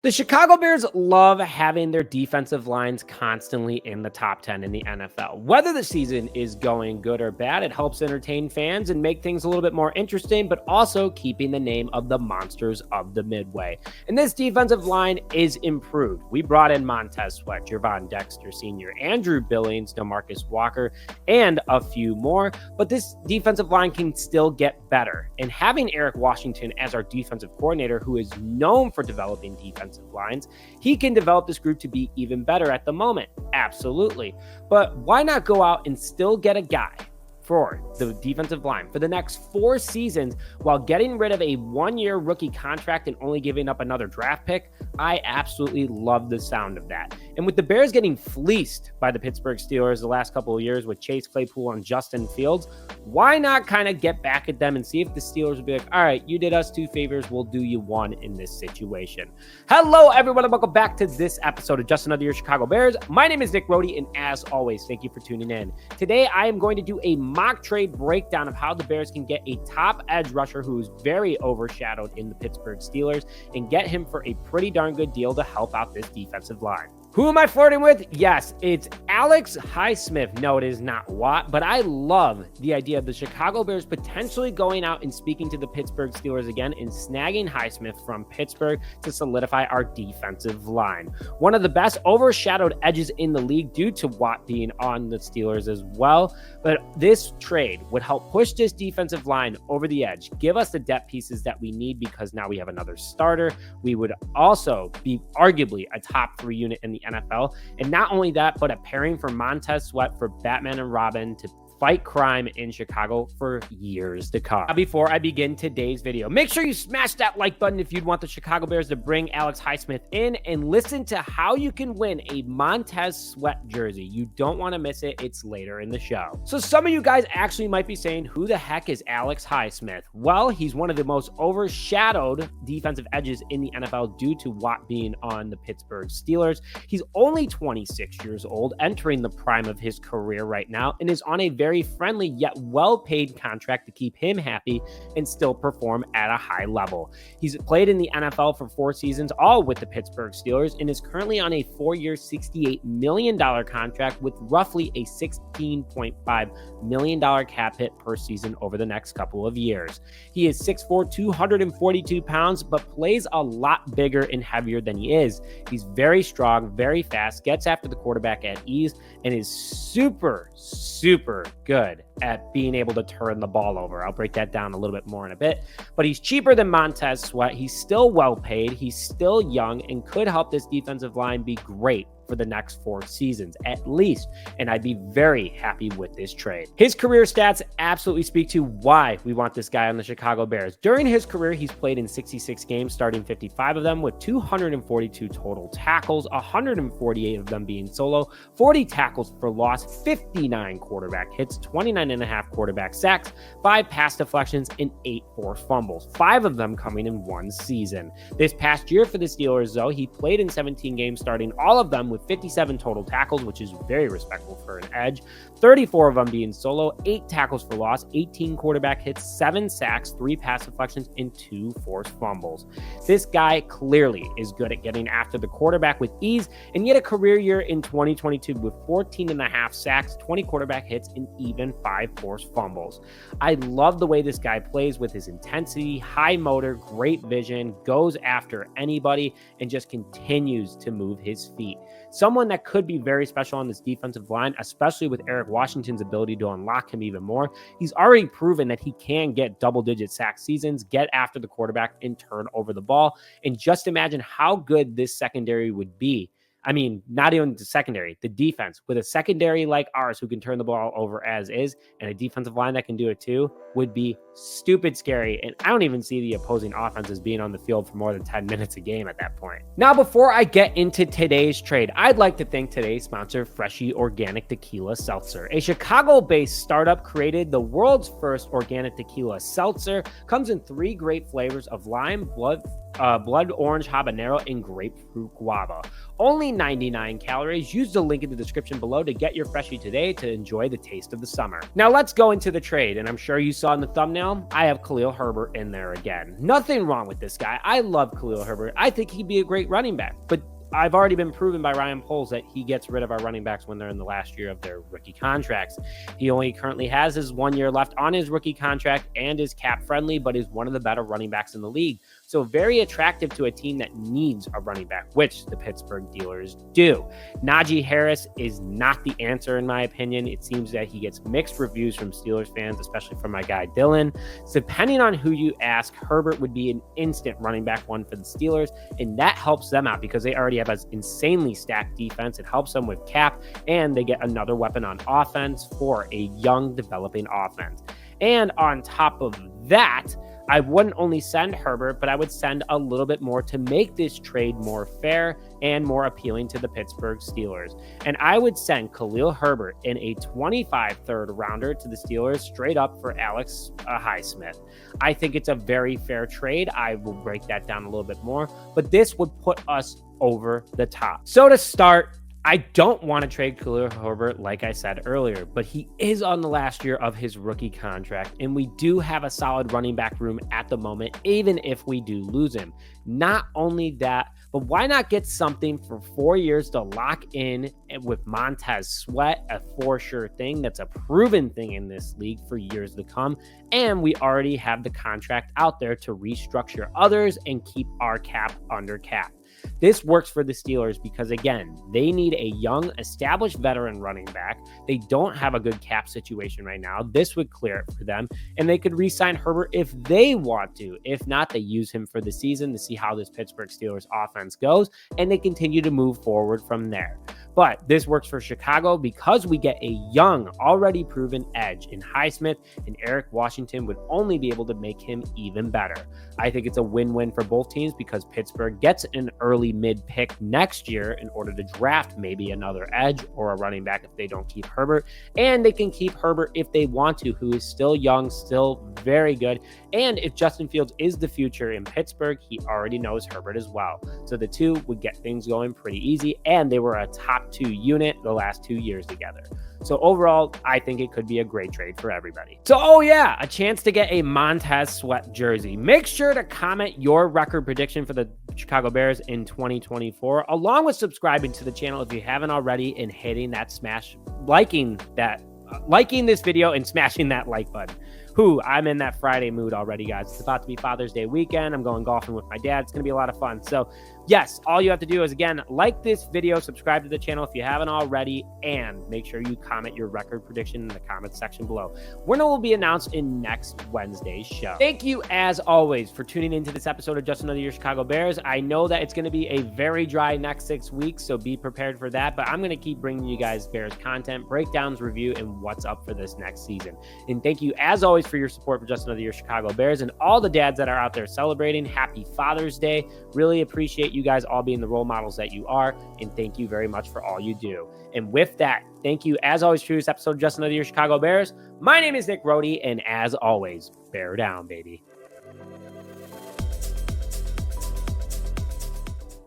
The Chicago Bears love having their defensive lines constantly in the top 10 in the NFL. Whether the season is going good or bad, it helps entertain fans and make things a little bit more interesting, but also keeping the name of the monsters of the Midway. And this defensive line is improved. We brought in Montez Sweat, Gervon Dexter Sr., Andrew Billings, DeMarcus Walker, and a few more, but this defensive line can still get better. And having Eric Washington as our defensive coordinator, who is known for developing defensive lines, he can develop this group to be even better at the moment. Absolutely. But why not go out and still get a guy for the defensive line for the next 4 seasons while getting rid of a 1-year rookie contract and only giving up another draft pick? I absolutely love the sound of that. And with the Bears getting fleeced by the Pittsburgh Steelers the last couple of years with Chase Claypool and Justin Fields, why not kind of get back at them and see if the Steelers will be like, all right, you did us 2 favors, we'll do you 1 in this situation. Hello, everyone, and welcome back to this episode of Just Another Year Chicago Bears. My name is Nick Rohde, and as always, thank you for tuning in. Today, I am going to do a mock trade breakdown of how the Bears can get a top edge rusher who is very overshadowed in the Pittsburgh Steelers and get him for a pretty darn good deal to help out this defensive line. Who am I flirting with? Yes, it's Alex Highsmith. No, it is not Watt, but I love the idea of the Chicago Bears potentially going out and speaking to the Pittsburgh Steelers again and snagging Highsmith from Pittsburgh to solidify our defensive line. One of the best overshadowed edges in the league due to Watt being on the Steelers as well. But this trade would help push this defensive line over the edge, give us the depth pieces that we need because now we have another starter. We would also be arguably a top 3 unit in the NFL. And not only that, but a pairing for Montez Sweat for Batman and Robin to fight crime in Chicago for years to come. Now, before I begin today's video, make sure you smash that like button if you'd want the Chicago Bears to bring Alex Highsmith in, and listen to how you can win a Montez Sweat jersey. You don't want to miss it. It's later in the show. So some of you guys actually might be saying, who the heck is Alex Highsmith? Well, he's one of the most overshadowed defensive edges in the NFL due to Watt being on the Pittsburgh Steelers. He's only 26 years old, entering the prime of his career right now, and is on a very friendly yet well-paid contract to keep him happy and still perform at a high level. He's played in the NFL for 4 seasons, all with the Pittsburgh Steelers, and is currently on a 4-year, $68 million contract with roughly a $16.5 million cap hit per season over the next couple of years. He is 6'4", 242 pounds, but plays a lot bigger and heavier than he is. He's very strong, very fast, gets after the quarterback at ease, and is super good at being able to turn the ball over. I'll break that down a little bit more in a bit, but he's cheaper than Montez Sweat. He's still well paid. He's still young and could help this defensive line be great for the next 4 seasons at least, and I'd be very happy with this trade. His career stats absolutely speak to why we want this guy on the Chicago Bears. During his career, he's played in 66 games, starting 55 of them with 242 total tackles, 148 of them being solo, 40 tackles for loss, 59 quarterback hits, 29.5 quarterback sacks, 5 pass deflections, and 8 forced fumbles, 5 of them coming in 1 season. This past year for the Steelers, though, he played in 17 games, starting all of them with 57 total tackles, which is very respectable for an edge, 34 of them being solo, 8 tackles for loss, 18 quarterback hits, 7 sacks, 3 pass deflections, and 2 forced fumbles. This guy clearly is good at getting after the quarterback with ease, and yet a career year in 2022 with 14.5 sacks, 20 quarterback hits, and even 5 forced fumbles. I love the way this guy plays with his intensity, high motor, great vision, goes after anybody, and just continues to move his feet. Someone that could be very special on this defensive line, especially with Eric Washington's ability to unlock him even more. He's already proven that he can get double-digit sack seasons, get after the quarterback, and turn over the ball. And just imagine how good this secondary would be. I mean, not even the secondary, the defense. With a secondary like ours who can turn the ball over as is, and a defensive line that can do it too, would be stupid scary. And I don't even see the opposing offenses being on the field for more than 10 minutes a game at that point. Now, before I get into today's trade, I'd like to thank today's sponsor, Freshie Organic Tequila Seltzer. A Chicago-based startup created the world's first organic tequila seltzer. Comes in 3 great flavors of lime, blood, blood orange habanero, and grapefruit guava. Only 99 calories. Use the link in the description below to get your freshie today to enjoy the taste of the summer. Now let's go into the trade, and I'm sure you saw in the thumbnail, I have Khalil Herbert in there again. Nothing wrong with this guy. I love Khalil Herbert. I think he'd be a great running back, but I've already been proven by Ryan Poles that he gets rid of our running backs when they're in the last year of their rookie contracts. He only currently has his 1 year left on his rookie contract and is cap friendly, but is one of the better running backs in the league. So very attractive to a team that needs a running back, which the Pittsburgh Steelers do. Najee Harris is not the answer, in my opinion. It seems that he gets mixed reviews from Steelers fans, especially from my guy Dylan. So depending on who you ask, Herbert would be an instant running back one for the Steelers, and that helps them out because they already have an insanely stacked defense. It helps them with cap, and they get another weapon on offense for a young, developing offense. And on top of that, I wouldn't only send Herbert, but I would send a little bit more to make this trade more fair and more appealing to the Pittsburgh Steelers. And I would send Khalil Herbert in a 25 third rounder to the Steelers straight up for Alex Highsmith. I think it's a very fair trade. I will break that down a little bit more, but this would put us over the top. So to start, I don't want to trade Khalil Herbert, like I said earlier, but he is on the last year of his rookie contract, and we do have a solid running back room at the moment, even if we do lose him. Not only that, but why not get something for 4 years to lock in with Montez Sweat, a for sure thing that's a proven thing in this league for years to come, and we already have the contract out there to restructure others and keep our cap under cap. This works for the Steelers because, again, they need a young, established veteran running back. They don't have a good cap situation right now. This would clear it for them, and they could re-sign Herbert if they want to. If not, they use him for the season to see how this Pittsburgh Steelers offense goes, and they continue to move forward from there. But this works for Chicago because we get a young, already proven edge in Highsmith, and Eric Washington would only be able to make him even better. I think it's a win-win for both teams because Pittsburgh gets an early mid pick next year in order to draft maybe another edge or a running back if they don't keep Herbert, and they can keep Herbert if they want to, who is still young, still very good. And if Justin Fields is the future in Pittsburgh, he already knows Herbert as well. So the two would get things going pretty easy, and they were a top 2 unit the last 2 years together. So overall, I think it could be a great trade for everybody. So, oh yeah, a chance to get a Montez Sweat jersey. Make sure to comment your record prediction for the Chicago Bears in 2024, along with subscribing to the channel if you haven't already, and hitting that liking this video and smashing that like button. I'm in that Friday mood already, guys. It's about to be Father's Day weekend. I'm going golfing with my dad. It's going to be a lot of fun. So yes, all you have to do is, again, like this video, subscribe to the channel if you haven't already, and make sure you comment your record prediction in the comments section below. Winner will be announced in next Wednesday's show. Thank you, as always, for tuning into this episode of Just Another Year Chicago Bears. I know that it's going to be a very dry next 6 weeks, so be prepared for that, but I'm going to keep bringing you guys Bears content, breakdowns, review, and what's up for this next season. And thank you, as always, for your support for Just Another Year Chicago Bears, and all the dads that are out there celebrating. Happy Father's Day. Really appreciate you guys all being the role models that you are, and thank you very much for all you do. And with that, thank you, as always, for this episode of Just Another Year Chicago Bears. My name is Nick Rohde, and as always, bear down, baby.